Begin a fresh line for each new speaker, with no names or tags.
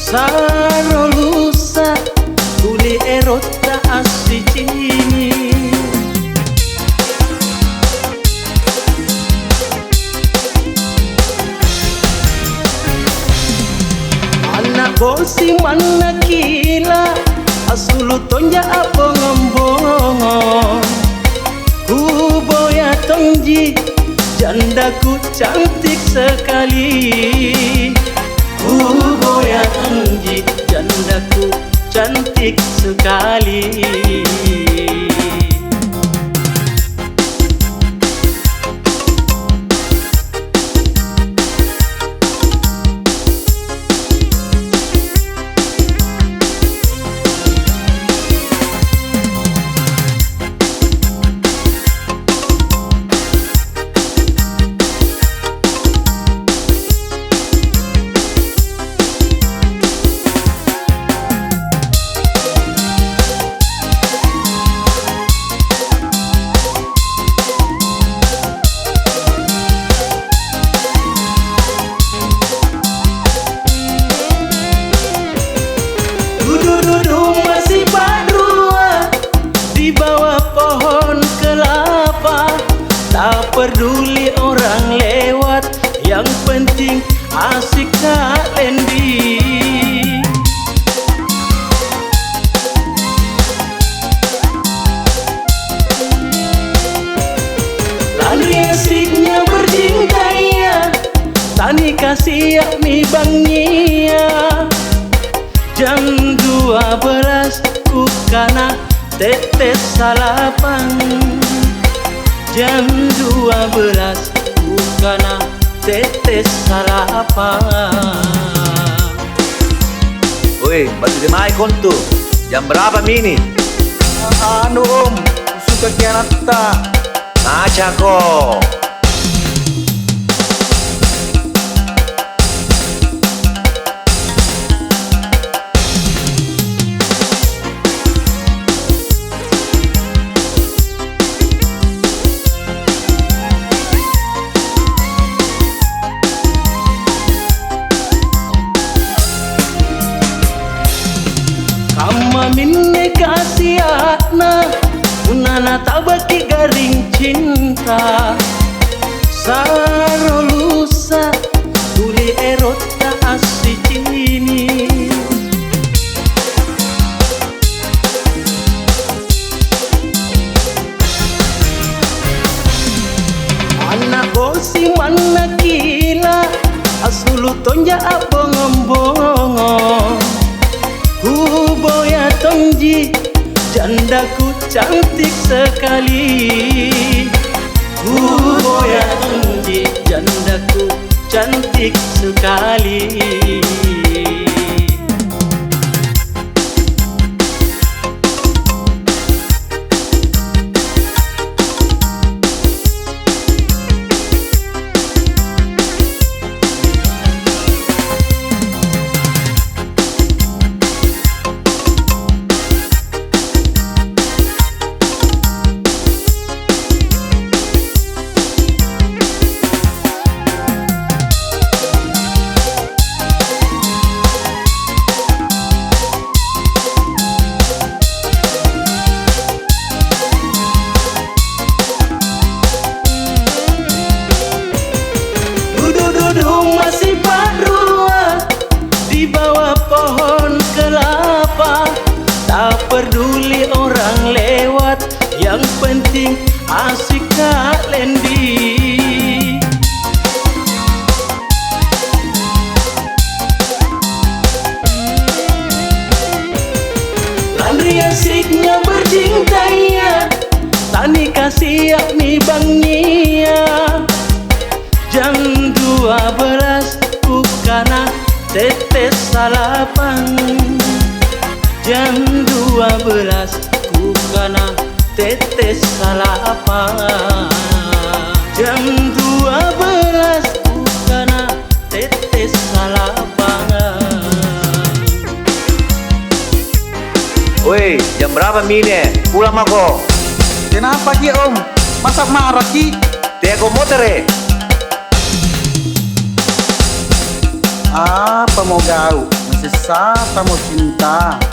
Sarolusa tuli erota asicini anak bosi mana kila asulu tonja abong-abongo ku boya tongji jandaku cantik sekali boya tongji jandaku cantik sekali. Duduk masih berdua di bawah pohon kelapa, tak peduli orang lewat, yang penting asik Kak Lendi. Lari asiknya berjingkaya, tani kasih mi bangia. Jam 12 ku kana tetes salapan. Jam 12 ku kana tetes salapan.
Woi, batu di mai kontu. Jam berapa mini?
Anu om, suka kianata.
Naca kok.
Kama minne kasiatna unana tabaki garing cinta. Sarolusa tuli erota asicini anak bosi mana kila asulu tonja abong-abongo ku boya tongji jandaku cantik sekali. Ku boya tongji jandaku cantik sekali. Duduk masih berdua di bawah pohon kelapa, tak peduli orang lewat, yang penting asik Kak Lendi. Lari asiknya berjingkaya, tani kasih mi bangia. Jam 12 ku kana tetes salapan. Jam 12 ku kana tetes salapan. Jam 12 ku kana tetes salapan.
Woi, jam berapa mini? Pulang mako.
Kenapa Ki om? Masa marah Ki?
Teko motor
Apa mau gau? sesat mau cinta.